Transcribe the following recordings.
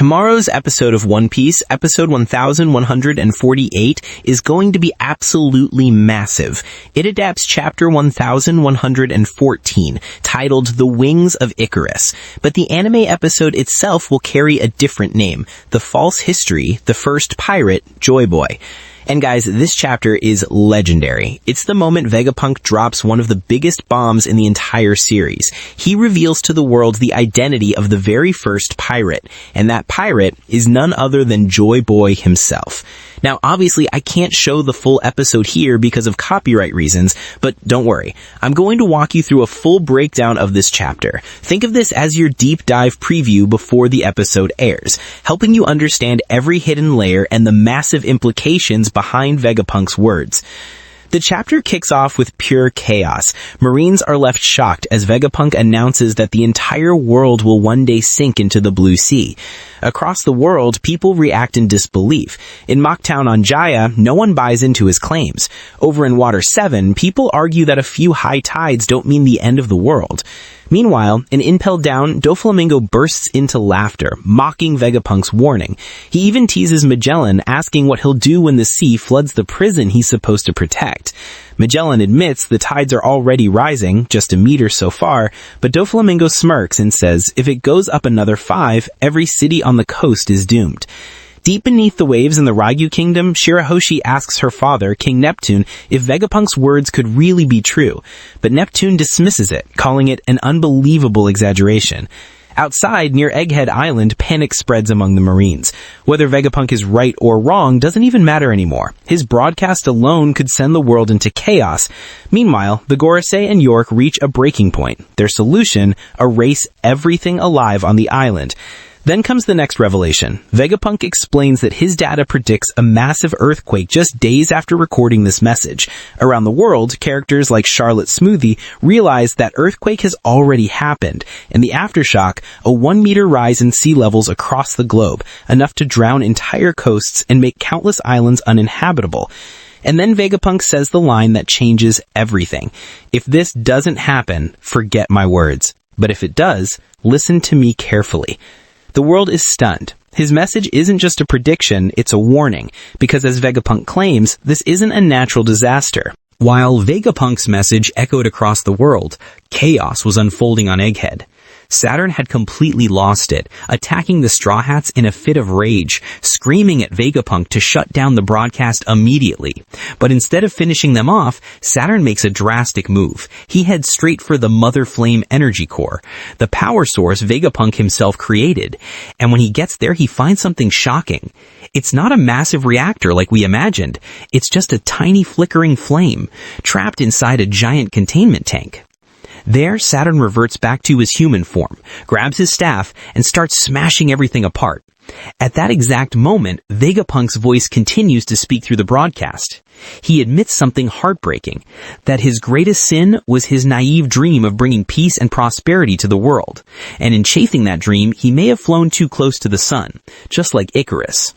Tomorrow's episode of One Piece, episode 1148, is going to be absolutely massive. It adapts chapter 1114, titled The Wings of Icarus. But the anime episode itself will carry a different name, The False History, The First Pirate, Joy Boy. And guys, this chapter is legendary. It's the moment Vegapunk drops one of the biggest bombs in the entire series. He reveals to the world the identity of the very first pirate, and that pirate is none other than Joy Boy himself. Now, obviously, I can't show the full episode here because of copyright reasons, but don't worry. I'm going to walk you through a full breakdown of this chapter. Think of this as your deep dive preview before the episode airs, helping you understand every hidden layer and the massive implications behind Vegapunk's words. The chapter kicks off with pure chaos. Marines are left shocked as Vegapunk announces that the entire world will one day sink into the Blue Sea. Across the world, people react in disbelief. In Mocktown on Jaya, no one buys into his claims. Over in Water 7, people argue that a few high tides don't mean the end of the world. Meanwhile, in Impel Down, Doflamingo bursts into laughter, mocking Vegapunk's warning. He even teases Magellan, asking what he'll do when the sea floods the prison he's supposed to protect. Magellan admits the tides are already rising, just a meter so far, but Doflamingo smirks and says if it goes up another 5, every city on the coast is doomed. Deep beneath the waves in the Ragyu Kingdom, Shirahoshi asks her father, King Neptune, if Vegapunk's words could really be true, but Neptune dismisses it, calling it an unbelievable exaggeration. Outside, near Egghead Island, panic spreads among the Marines. Whether Vegapunk is right or wrong doesn't even matter anymore. His broadcast alone could send the world into chaos. Meanwhile, the Gorosei and York reach a breaking point. Their solution, erase everything alive on the island. Then comes the next revelation. Vegapunk explains that his data predicts a massive earthquake just days after recording this message. Around the world, characters like Charlotte Smoothie realize that earthquake has already happened, and the aftershock, a 1-meter rise in sea levels across the globe, enough to drown entire coasts and make countless islands uninhabitable. And then Vegapunk says the line that changes everything. If this doesn't happen, forget my words. But if it does, listen to me carefully. The world is stunned. His message isn't just a prediction, it's a warning, because as Vegapunk claims, this isn't a natural disaster. While Vegapunk's message echoed across the world, chaos was unfolding on Egghead. Saturn had completely lost it, attacking the Straw Hats in a fit of rage, screaming at Vegapunk to shut down the broadcast immediately. But instead of finishing them off, Saturn makes a drastic move. He heads straight for the Mother Flame energy core, the power source Vegapunk himself created. And when he gets there, he finds something shocking. It's not a massive reactor like we imagined. It's just a tiny flickering flame, trapped inside a giant containment tank. There, Saturn reverts back to his human form, grabs his staff, and starts smashing everything apart. At that exact moment, Vegapunk's voice continues to speak through the broadcast. He admits something heartbreaking, that his greatest sin was his naive dream of bringing peace and prosperity to the world. And in chasing that dream, he may have flown too close to the sun, just like Icarus.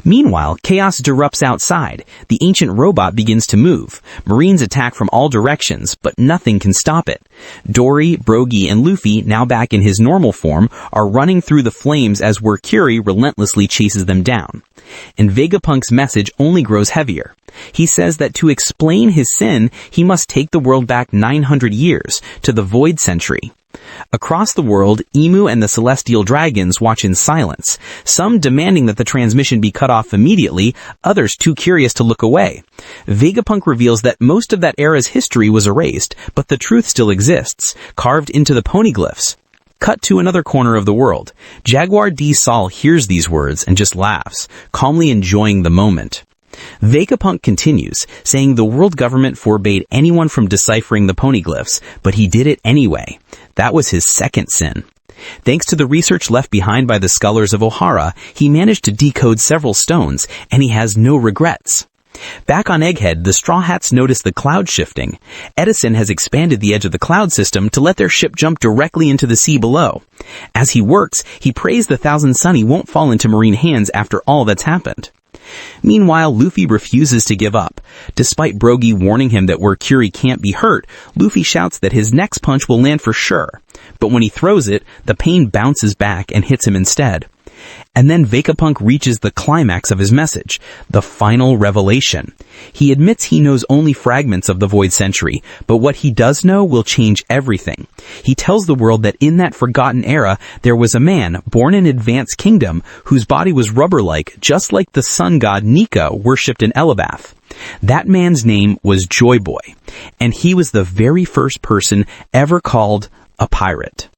Meanwhile, chaos erupts outside. The ancient robot begins to move. Marines attack from all directions, but nothing can stop it. Dory, Brogy, and Luffy, now back in his normal form, are running through the flames as Workuri relentlessly chases them down. And Vegapunk's message only grows heavier. He says that to explain his sin, he must take the world back 900 years, to the Void Century. Across the world, Emu and the Celestial Dragons watch in silence, some demanding that the transmission be cut off immediately, others too curious to look away. Vegapunk reveals that most of that era's history was erased, but the truth still exists, carved into the poneglyphs. Cut to another corner of the world. Jaguar D. Sol hears these words and just laughs, calmly enjoying the moment. Vegapunk continues, saying the world government forbade anyone from deciphering the poneglyphs, but he did it anyway. That was his second sin. Thanks to the research left behind by the scholars of Ohara, he managed to decode several stones, and he has no regrets. Back on Egghead, the Straw Hats notice the cloud shifting. Edison has expanded the edge of the cloud system to let their ship jump directly into the sea below. As he works, he prays the Thousand Sunny won't fall into Marine hands after all that's happened. Meanwhile, Luffy refuses to give up. Despite Brogy warning him that Workuri can't be hurt, Luffy shouts that his next punch will land for sure. But when he throws it, the pain bounces back and hits him instead. And then Vegapunk reaches the climax of his message, the final revelation. He admits he knows only fragments of the Void Century, but what he does know will change everything. He tells the world that in that forgotten era, there was a man born in Advanced Kingdom whose body was rubber-like, just like the sun god Nika worshipped in Elevath. That man's name was Joy Boy, and he was the very first person ever called a pirate.